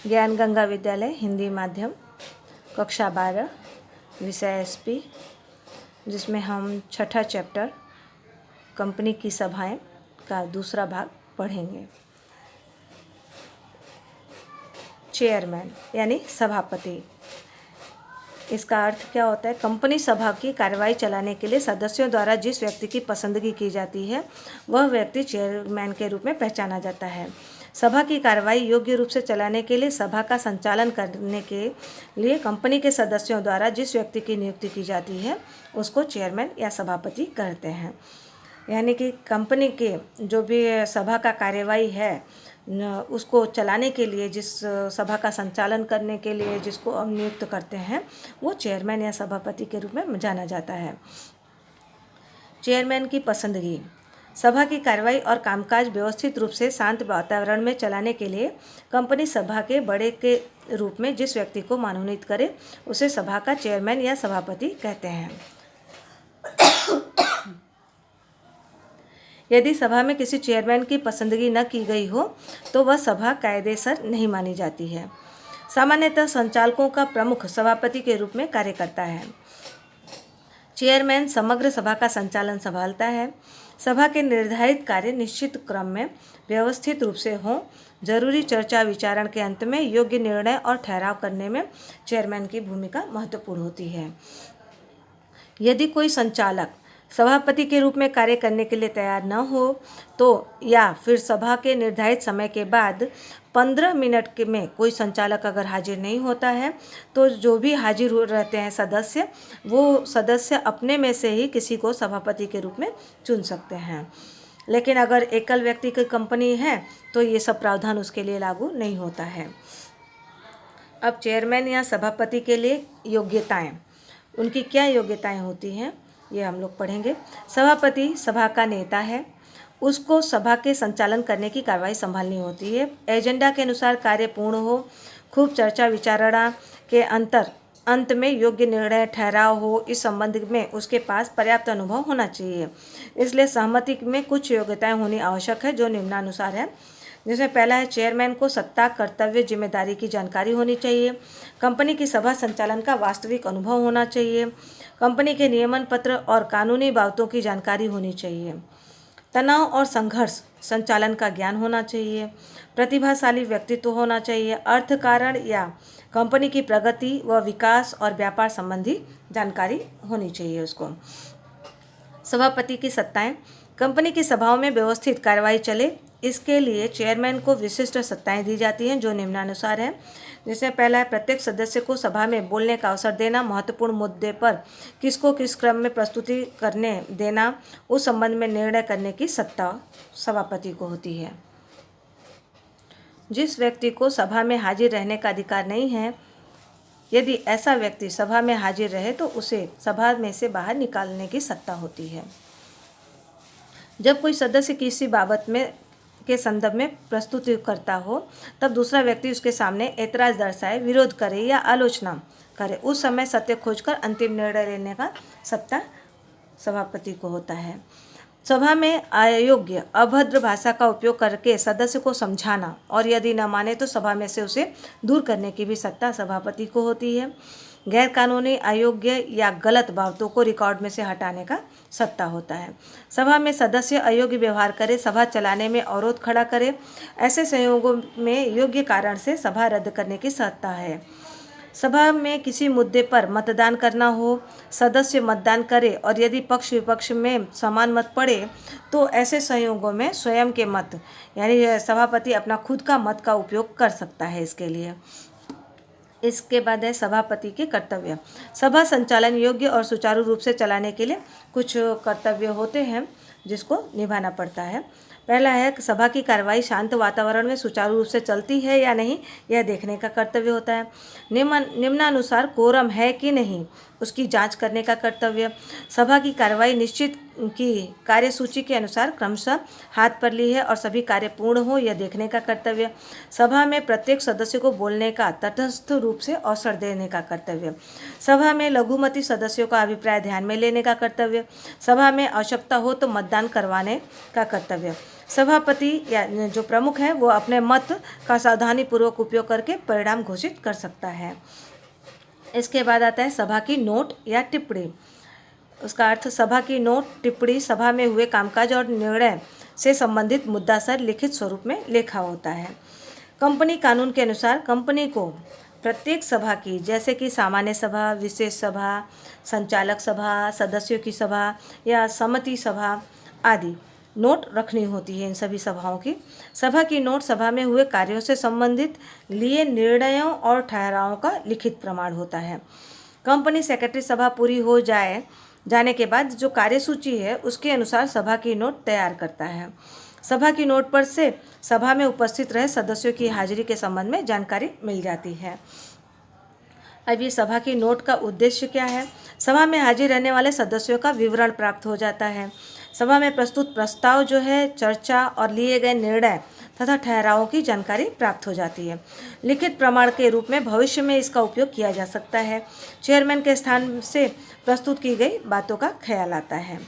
ज्ञान गंगा विद्यालय हिंदी माध्यम, कक्षा 12, विषय एसपी, जिसमें हम छठा चैप्टर कंपनी की सभाएं का दूसरा भाग पढ़ेंगे। चेयरमैन यानी सभापति, इसका अर्थ क्या होता है? कंपनी सभा की कार्यवाही चलाने के लिए सदस्यों द्वारा जिस व्यक्ति की पसंदगी की जाती है वह व्यक्ति चेयरमैन के रूप में पहचाना जाता है। सभा की कार्यवाही योग्य रूप से चलाने के लिए सभा का संचालन करने के लिए कंपनी के सदस्यों द्वारा जिस व्यक्ति की नियुक्ति की जाती है उसको चेयरमैन या सभापति कहते हैं। यानी कि कंपनी के जो भी सभा का कार्यवाही है उसको चलाने के लिए, जिस सभा का संचालन करने के लिए जिसको हम नियुक्त करते हैं वो चेयरमैन या सभापति के रूप में जाना जाता है। चेयरमैन की पसंदगी, सभा की कार्यवाही और कामकाज व्यवस्थित रूप से शांत वातावरण में चलाने के लिए कंपनी सभा के बड़े के रूप में जिस व्यक्ति को मनोनीत करे उसे सभा का चेयरमैन या सभापति कहते हैं। यदि सभा में किसी चेयरमैन की पसंदगी न की गई हो तो वह सभा कायदेसर नहीं मानी जाती है। सामान्यतः संचालकों का प्रमुख सभापति के रूप में कार्य करता है। चेयरमैन समग्र सभा का संचालन संभालता है। सभा के निर्धारित कार्य निश्चित क्रम में व्यवस्थित रूप से हों। जरूरी चर्चा विचारण के अंत में योग्य निर्णय और ठहराव करने में चेयरमैन की भूमिका महत्वपूर्ण होती है। यदि कोई संचालक सभापति के रूप में कार्य करने के लिए तैयार न हो तो या फिर सभा के निर्धारित समय के बाद 15 मिनट में कोई संचालक अगर हाजिर नहीं होता है तो जो भी हाजिर हो रहते हैं सदस्य, वो सदस्य अपने में से ही किसी को सभापति के रूप में चुन सकते हैं। लेकिन अगर एकल व्यक्ति की कंपनी है तो ये सब प्रावधान उसके लिए लागू नहीं होता है। अब चेयरमैन या सभापति के लिए योग्यताएं, उनकी क्या योग्यताएं होती हैं ये हम लोग पढ़ेंगे। सभापति सभा का नेता है, उसको सभा के संचालन करने की कार्रवाई संभालनी होती है। एजेंडा के अनुसार कार्य पूर्ण हो, खूब चर्चा विचारणा के अंत में योग्य निर्णय ठहराव हो, इस संबंध में उसके पास पर्याप्त अनुभव होना चाहिए। इसलिए सहमति में कुछ योग्यताएं होनी आवश्यक है जो निम्नानुसार है। जिसमें पहला है, चेयरमैन को सत्ता, कर्तव्य, जिम्मेदारी की जानकारी होनी चाहिए। कंपनी की सभा संचालन का वास्तविक अनुभव होना चाहिए। कंपनी के नियमन पत्र और कानूनी बातों की जानकारी होनी चाहिए। तनाव और संघर्ष संचालन का ज्ञान होना चाहिए। प्रतिभाशाली व्यक्तित्व होना चाहिए। अर्थ कारण या कंपनी की प्रगति व विकास और व्यापार संबंधी जानकारी होनी चाहिए उसको। सभापति की सत्ताएं, कंपनी की सभाओं में व्यवस्थित कार्यवाही चले इसके लिए चेयरमैन को विशिष्ट सत्ताएं दी जाती हैं जो निम्नानुसार हैं। जिसमें पहला है, प्रत्येक सदस्य को सभा में बोलने का अवसर देना। महत्वपूर्ण मुद्दे पर किसको किस क्रम में प्रस्तुति करने देना, उस संबंध में निर्णय करने की सत्ता सभापति को होती है। जिस व्यक्ति को सभा में हाजिर रहने का अधिकार नहीं है, यदि ऐसा व्यक्ति सभा में हाजिर रहे तो उसे सभा में से बाहर निकालने की सत्ता होती है। जब कोई सदस्य किसी बाबत में के संदर्भ में प्रस्तुति करता हो तब दूसरा व्यक्ति उसके सामने ऐतराज दर्शाए, विरोध करे या आलोचना करे, उस समय सत्य खोजकर अंतिम निर्णय लेने का सत्ता सभापति को होता है। सभा में अयोग्य अभद्र भाषा का उपयोग करके सदस्य को समझाना और यदि न माने तो सभा में से उसे दूर करने की भी सत्ता सभापति को होती है। गैर कानूनी, अयोग्य या गलत बातों को रिकॉर्ड में से हटाने का सत्ता होता है। सभा में सदस्य अयोग्य व्यवहार करे, सभा चलाने में अवरोध खड़ा करे, ऐसे संयोगों में योग्य कारण से सभा रद्द करने की सत्ता है। सभा में किसी मुद्दे पर मतदान करना हो, सदस्य मतदान करे और यदि पक्ष विपक्ष में समान मत पड़े तो ऐसे संयोगों में स्वयं के मत यानी सभापति अपना खुद का मत का उपयोग कर सकता है इसके लिए। इसके बाद है सभापति के कर्तव्य। सभा संचालन योग्य और सुचारू रूप से चलाने के लिए कुछ कर्तव्य होते हैं जिसको निभाना पड़ता है। पहला है, सभा की कार्रवाई शांत वातावरण में सुचारू रूप से चलती है या नहीं यह देखने का कर्तव्य होता है। निम्नानुसार कोरम है कि नहीं, उसकी जांच करने का कर्तव्य। सभा की कार्रवाई निश्चित की कार्यसूची के अनुसार क्रमशः हाथ पर ली है और सभी कार्य पूर्ण हो यह देखने का कर्तव्य। सभा में प्रत्येक सदस्य को बोलने का तटस्थ रूप से अवसर देने का कर्तव्य। सभा में लघुमती सदस्यों का अभिप्राय ध्यान में लेने का कर्तव्य। सभा में आवश्यकता हो तो मतदान करवाने का कर्तव्य। सभापति या जो प्रमुख है वो अपने मत का सावधानीपूर्वक उपयोग करके परिणाम घोषित कर सकता है। इसके बाद आता है सभा की नोट या टिप्पणी। उसका अर्थ सभा की नोट टिप्पणी सभा में हुए कामकाज और निर्णय से संबंधित मुद्दा सर लिखित स्वरूप में लिखा होता है। कंपनी कानून के अनुसार कंपनी को प्रत्येक सभा की, जैसे कि सामान्य सभा, विशेष सभा, संचालक सभा, सदस्यों की सभा या समिति सभा आदि नोट रखनी होती है। इन सभी सभाओं की सभा की नोट सभा में हुए कार्यों से संबंधित लिए निर्णयों और ठहरावों का लिखित प्रमाण होता है। कंपनी सेक्रेटरी सभा पूरी हो जाने के बाद जो कार्यसूची है उसके अनुसार सभा की नोट तैयार करता है। सभा की नोट पर से सभा में उपस्थित रहे सदस्यों की हाजिरी के संबंध में जानकारी मिल जाती है। अब ये सभा की नोट का उद्देश्य क्या है? सभा में हाजिर रहने वाले सदस्यों का विवरण प्राप्त हो जाता है। सभा में प्रस्तुत प्रस्ताव जो है, चर्चा और लिए गए निर्णय तथा ठहरावों की जानकारी प्राप्त हो जाती है। लिखित प्रमाण के रूप में भविष्य में इसका उपयोग किया जा सकता है। चेयरमैन के स्थान से प्रस्तुत की गई बातों का ख्याल आता है।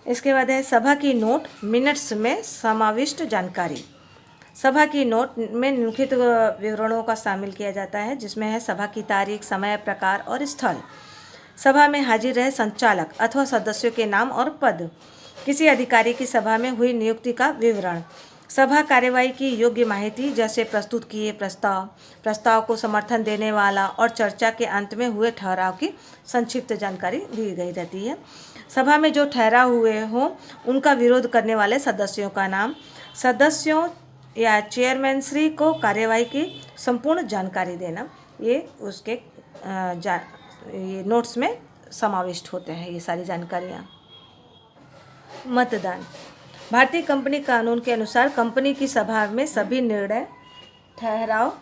इसके बाद है सभा की नोट मिनट्स में समाविष्ट जानकारी। सभा की नोट में निम्नलिखित विवरणों का शामिल किया जाता है, जिसमें है सभा की तारीख, समय, प्रकार और स्थल, सभा में हाजिर रहे संचालक अथवा सदस्यों के नाम और पद, किसी अधिकारी की सभा में हुई नियुक्ति का विवरण, सभा कार्यवाही की योग्य माहिती जैसे प्रस्तुत किए प्रस्ताव को समर्थन देने वाला और चर्चा के अंत में हुए ठहराव की संक्षिप्त जानकारी दी गई रहती है। सभा में जो ठहराव हुए हों उनका विरोध करने वाले सदस्यों का नाम, सदस्यों या चेयरमैन श्री को कार्यवाही की संपूर्ण जानकारी देना, ये उसके ये नोट्स में समाविष्ट होते हैं ये सारी जानकारियाँ। मतदान। भारतीय कंपनी कानून के अनुसार कंपनी की सभा में सभी निर्णय ठहराव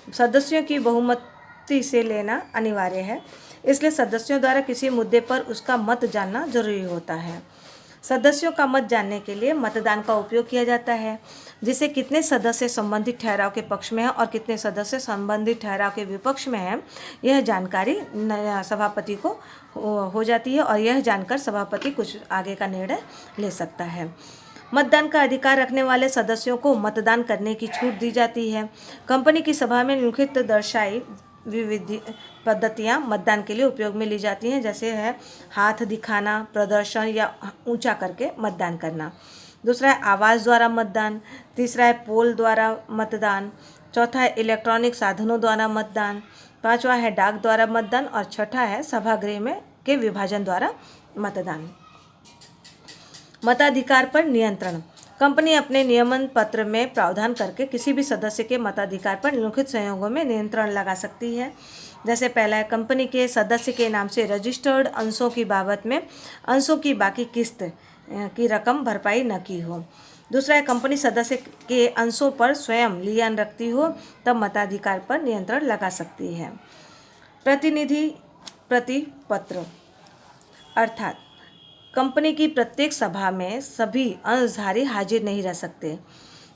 सदस्यों की बहुमति से लेना अनिवार्य है, इसलिए सदस्यों द्वारा किसी मुद्दे पर उसका मत जानना जरूरी होता है। सदस्यों का मत जानने के लिए मतदान का उपयोग किया जाता है, जिसे कितने सदस्य संबंधित ठहराव के पक्ष में हैं और कितने सदस्य संबंधित ठहराव के विपक्ष में हैं, यह जानकारी सभापति को हो जाती है और यह जानकर सभापति कुछ आगे का निर्णय ले सकता है। मतदान का अधिकार रखने वाले सदस्यों को मतदान करने की छूट दी जाती है। कंपनी की सभा में निम्नलिखित दर्शाई विविध पद्धतियाँ मतदान के लिए उपयोग में ली जाती हैं, जैसे है हाथ दिखाना, प्रदर्शन या ऊंचा करके मतदान करना। दूसरा है आवाज़ द्वारा मतदान। तीसरा है पोल द्वारा मतदान। चौथा है इलेक्ट्रॉनिक साधनों द्वारा मतदान। पांचवा है डाक द्वारा मतदान और छठा है सभागृह में के विभाजन द्वारा मतदान। मताधिकार पर नियंत्रण। कंपनी अपने नियमन पत्र में प्रावधान करके किसी भी सदस्य के मताधिकार पर निम्नलिखित संयोगों में नियंत्रण लगा सकती है। जैसे पहला है कंपनी के सदस्य के नाम से रजिस्टर्ड अंशों की बाबत में अंशों की बाकी किस्त की रकम भरपाई न की हो। दूसरा है कंपनी सदस्य के अंशों पर स्वयं लियान रखती हो तब मताधिकार पर नियंत्रण लगा सकती है। प्रतिनिधि प्रतिपत्र अर्थात कंपनी की प्रत्येक सभा में सभी अंशधारी हाजिर नहीं रह सकते,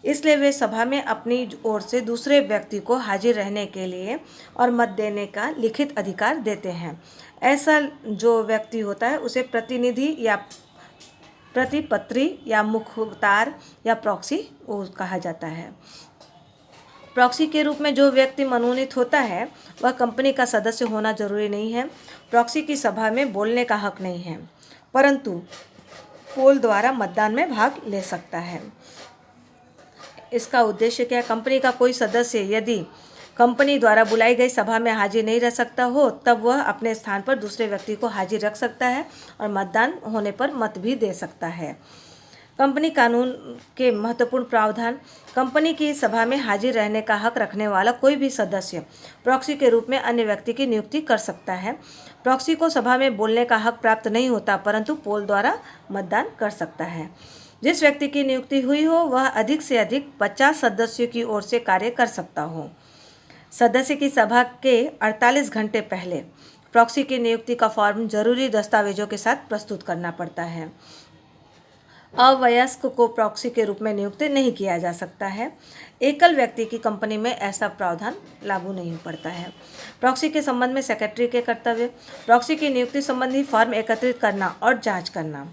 इसलिए वे सभा में अपनी ओर से दूसरे व्यक्ति को हाजिर रहने के लिए और मत देने का लिखित अधिकार देते हैं। ऐसा जो व्यक्ति होता है उसे प्रतिनिधि या प्रतिपत्री या मुखतार या प्रॉक्सी कहा जाता है। प्रॉक्सी के रूप में जो व्यक्ति मनोनीत होता है वह कंपनी का सदस्य होना जरूरी नहीं है। प्रॉक्सी की सभा में बोलने का हक नहीं है, परंतु पोल द्वारा मतदान में भाग ले सकता है। इसका उद्देश्य क्या है? कंपनी का कोई सदस्य यदि कंपनी द्वारा बुलाई गई सभा में हाजिर नहीं रह सकता हो तब वह अपने स्थान पर दूसरे व्यक्ति को हाजिर रख सकता है और मतदान होने पर मत भी दे सकता है। कंपनी कानून के महत्वपूर्ण प्रावधान। कंपनी की सभा में हाजिर रहने का हक रखने वाला कोई भी सदस्य प्रॉक्सी के रूप में अन्य व्यक्ति की नियुक्ति कर सकता है। प्रॉक्सी को सभा में बोलने का हक प्राप्त नहीं होता, परंतु पोल द्वारा मतदान कर सकता है। जिस व्यक्ति की नियुक्ति हुई हो वह अधिक से अधिक 50 सदस्यों की ओर से कार्य कर सकता हो। सदस्य की सभा के 48 घंटे पहले प्रॉक्सी की नियुक्ति का फॉर्म जरूरी दस्तावेजों के साथ प्रस्तुत करना पड़ता है। अवयस्क को प्रॉक्सी के रूप में नियुक्त नहीं किया जा सकता है। एकल व्यक्ति की कंपनी में ऐसा प्रावधान लागू नहीं पड़ता है। प्रॉक्सी के संबंध में सेक्रेटरी के कर्तव्य। प्रॉक्सी की नियुक्ति संबंधी फॉर्म एकत्रित करना और जांच करना।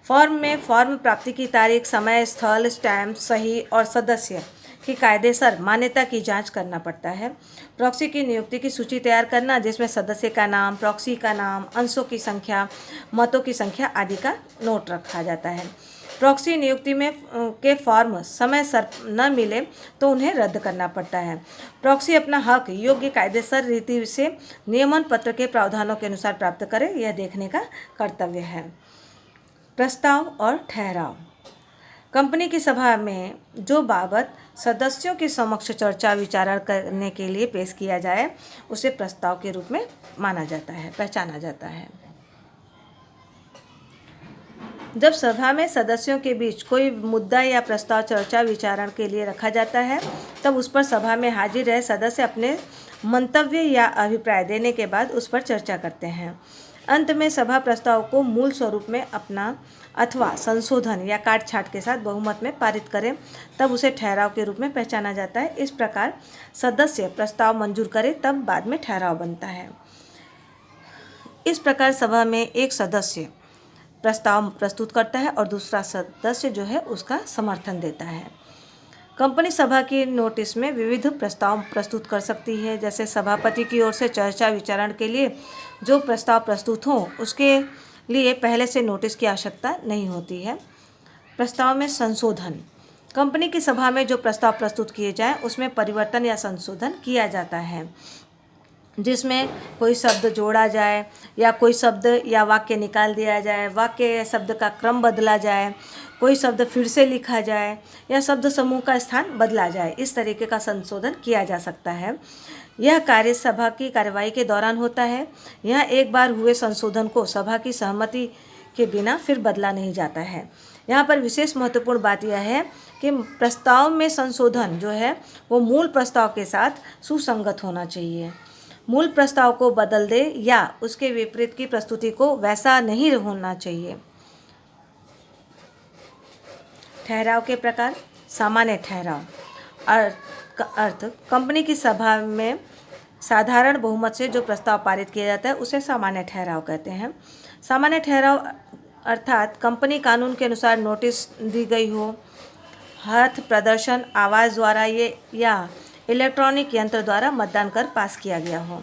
फॉर्म में फॉर्म प्राप्ति की तारीख, समय, स्थल, स्टैम्प, सही और सदस्य की कायदेसर मान्यता की जांच करना पड़ता है। प्रॉक्सी की नियुक्ति की सूची तैयार करना, जिसमें सदस्य का नाम, प्रॉक्सी का नाम, अंशों की संख्या, मतों की संख्या आदि का नोट रखा जाता है। प्रॉक्सी नियुक्ति में के फॉर्म समय सर न मिले तो उन्हें रद्द करना पड़ता है। प्रॉक्सी अपना हक योग्य कायदेसर रीति से नियमन पत्र के प्रावधानों के अनुसार प्राप्त करे, यह देखने का कर्तव्य है। प्रस्ताव और ठहराव। कंपनी की सभा में जो बाबत सदस्यों के समक्ष चर्चा विचार करने के लिए पेश किया जाए उसे प्रस्ताव के रूप में माना जाता है, पहचाना जाता है। जब सभा में सदस्यों के बीच कोई मुद्दा या प्रस्ताव चर्चा विचारण के लिए रखा जाता है तब उस पर सभा में हाजिर रहे सदस्य अपने मंतव्य या अभिप्राय देने के बाद उस पर चर्चा करते हैं। अंत में सभा प्रस्ताव को मूल स्वरूप में अपना अथवा संशोधन या काट छाट के साथ बहुमत में पारित करें तब उसे ठहराव के रूप में पहचाना जाता है। इस प्रकार सदस्य प्रस्ताव मंजूर करे तब बाद में ठहराव बनता है। इस प्रकार सभा में एक सदस्य प्रस्ताव प्रस्तुत करता है और दूसरा सदस्य जो है उसका समर्थन देता है। कंपनी सभा की नोटिस में विविध प्रस्ताव प्रस्तुत कर सकती है, जैसे सभापति की ओर से चर्चा विचारण के लिए जो प्रस्ताव प्रस्तुत हो उसके लिए पहले से नोटिस की आवश्यकता नहीं होती है। प्रस्ताव में संशोधन। कंपनी की सभा में जो प्रस्ताव प्रस्तुत किए जाएं उसमें परिवर्तन या संशोधन किया जाता है, जिसमें कोई शब्द जोड़ा जाए या कोई शब्द या वाक्य निकाल दिया जाए, वाक्य या शब्द का क्रम बदला जाए, कोई शब्द फिर से लिखा जाए या शब्द समूह का स्थान बदला जाए। इस तरीके का संशोधन किया जा सकता है। यह कार्य सभा की कार्यवाही के दौरान होता है। यह एक बार हुए संशोधन को सभा की सहमति के बिना फिर बदला नहीं जाता है। यहाँ पर विशेष महत्वपूर्ण बात यह है कि प्रस्ताव में संशोधन जो है वो मूल प्रस्ताव के साथ सुसंगत होना चाहिए। मूल प्रस्ताव को बदल दे या उसके विपरीत की प्रस्तुति को वैसा नहीं होना चाहिए। ठहराव के प्रकार। सामान्य ठहराव अर्थ कंपनी की सभा में साधारण बहुमत से जो प्रस्ताव पारित किया जाता है उसे सामान्य ठहराव कहते हैं। सामान्य ठहराव अर्थात कंपनी कानून के अनुसार नोटिस दी गई हो, हाथ प्रदर्शन, आवाज़ द्वारा या इलेक्ट्रॉनिक यंत्र द्वारा मतदान कर पास किया गया हो।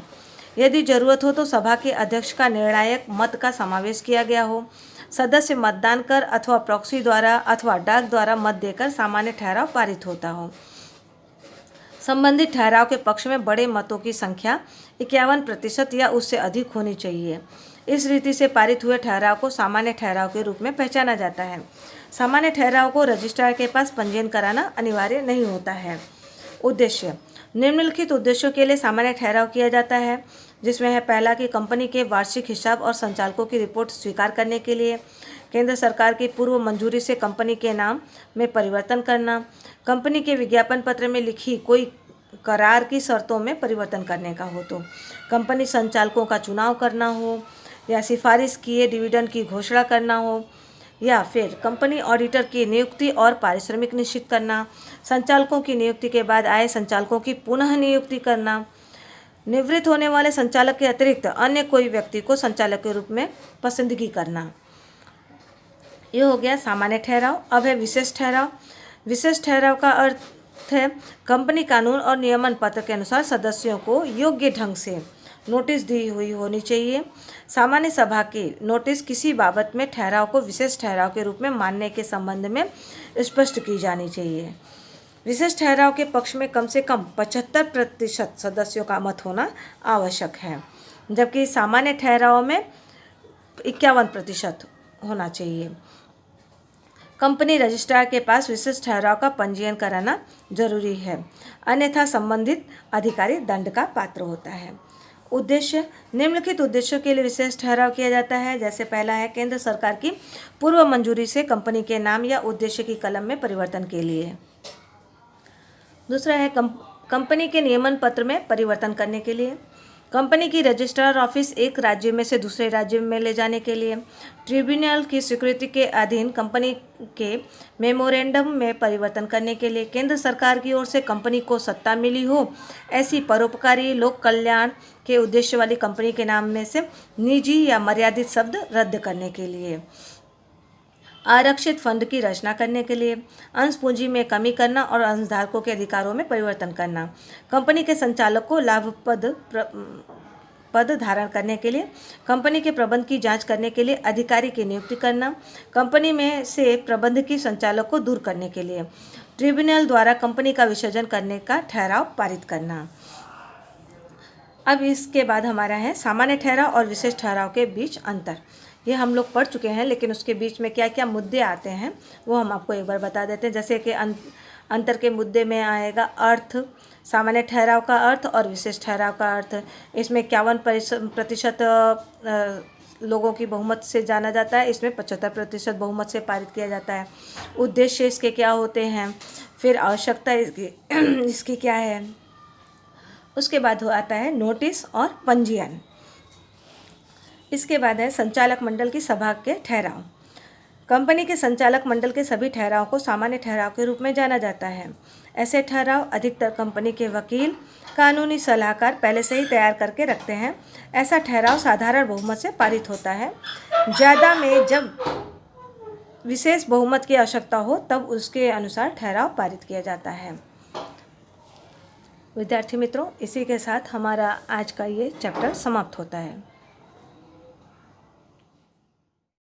यदि जरूरत हो तो सभा के अध्यक्ष का निर्णायक मत का समावेश किया गया हो। सदस्य मतदान कर अथवा प्रॉक्सी द्वारा अथवा डाक द्वारा मत देकर सामान्य ठहराव पारित होता हो। संबंधित ठहराव के पक्ष में बड़े मतों की संख्या 51% या उससे अधिक होनी चाहिए। इस रीति से पारित हुए ठहराव को सामान्य ठहराव के रूप में पहचाना जाता है। सामान्य ठहराव को रजिस्ट्रार के पास पंजीयन कराना अनिवार्य नहीं होता है। उद्देश्य। निम्नलिखित उद्देश्यों के लिए सामान्य ठहराव किया जाता है, जिसमें है पहला कि कंपनी के वार्षिक हिसाब और संचालकों की रिपोर्ट स्वीकार करने के लिए, केंद्र सरकार की पूर्व मंजूरी से कंपनी के नाम में परिवर्तन करना, कंपनी के विज्ञापन पत्र में लिखी कोई करार की शर्तों में परिवर्तन करने का हो तो, कंपनी संचालकों का चुनाव करना हो या सिफारिश किए डिविडेंड की घोषणा करना हो, या फिर कंपनी ऑडिटर की नियुक्ति और पारिश्रमिक निश्चित करना, संचालकों की नियुक्ति के बाद आए संचालकों की पुनः नियुक्ति करना, निवृत्त होने वाले संचालक के अतिरिक्त अन्य कोई व्यक्ति को संचालक के रूप में पसंदगी करना। ये हो गया सामान्य ठहराव। अब है विशेष ठहराव। विशेष ठहराव का अर्थ है कंपनी कानून और नियमन पत्र के अनुसार सदस्यों को योग्य ढंग से नोटिस दी हुई होनी चाहिए। सामान्य सभा की नोटिस किसी बाबत में ठहराव को विशेष ठहराव के रूप में मानने के संबंध में स्पष्ट की जानी चाहिए। विशेष ठहराव के पक्ष में कम से कम 75% सदस्यों का मत होना आवश्यक है, जबकि सामान्य ठहराव में 51% होना चाहिए। कंपनी रजिस्ट्रार के पास विशेष ठहराव का पंजीयन कराना जरूरी है, अन्यथा संबंधित अधिकारी दंड का पात्र होता है। उद्देश्य। निम्नलिखित उद्देश्यों के लिए विशेष ठहराव किया जाता है, जैसे पहला है केंद्र सरकार की पूर्व मंजूरी से कंपनी के नाम या उद्देश्य की कलम में परिवर्तन के लिए। दूसरा है कंपनी के नियमन पत्र में परिवर्तन करने के लिए। कंपनी की रजिस्ट्रार ऑफिस एक राज्य में से दूसरे राज्य में ले जाने के लिए, ट्रिब्यूनल की स्वीकृति के अधीन कंपनी के मेमोरेंडम में परिवर्तन करने के लिए, केंद्र सरकार की ओर से कंपनी को सत्ता मिली हो ऐसी परोपकारी लोक कल्याण के उद्देश्य वाली कंपनी के नाम में से निजी या मर्यादित शब्द रद्द करने के लिए, आरक्षित फंड की रचना करने के लिए, अंश पूंजी में कमी करना और अंशधारकों के अधिकारों में परिवर्तन करना, कंपनी के संचालक को लाभप्रद पद धारण करने के लिए, कंपनी के प्रबंध की जांच करने के लिए अधिकारी की नियुक्ति करना, कंपनी में से प्रबंध की संचालक को दूर करने के लिए, ट्रिब्यूनल द्वारा कंपनी का विसर्जन करने का ठहराव पारित करना। अब इसके बाद हमारा है सामान्य ठहराव और विशेष ठहराव के बीच अंतर। ये हम लोग पढ़ चुके हैं, लेकिन उसके बीच में क्या क्या मुद्दे आते हैं वो हम आपको एक बार बता देते हैं। जैसे कि अंतर के मुद्दे में आएगा अर्थ, सामान्य ठहराव का अर्थ और विशेष ठहराव का अर्थ। इसमें 51% लोगों की बहुमत से जाना जाता है, इसमें 75% बहुमत से पारित किया जाता है। उद्देश्य इसके क्या होते हैं, फिर आवश्यकता इसकी क्या है। उसके बाद आता है नोटिस और पंजीयन। इसके बाद है संचालक मंडल की सभा के ठहराव। कंपनी के संचालक मंडल के सभी ठहराव को सामान्य ठहराव के रूप में जाना जाता है। ऐसे ठहराव अधिकतर कंपनी के वकील, कानूनी सलाहकार पहले से ही तैयार करके रखते हैं। ऐसा ठहराव साधारण बहुमत से पारित होता है। ज़्यादा में जब विशेष बहुमत की आवश्यकता हो तब उसके अनुसार ठहराव पारित किया जाता है। विद्यार्थी मित्रों, इसी के साथ हमारा आज का ये चैप्टर समाप्त होता है।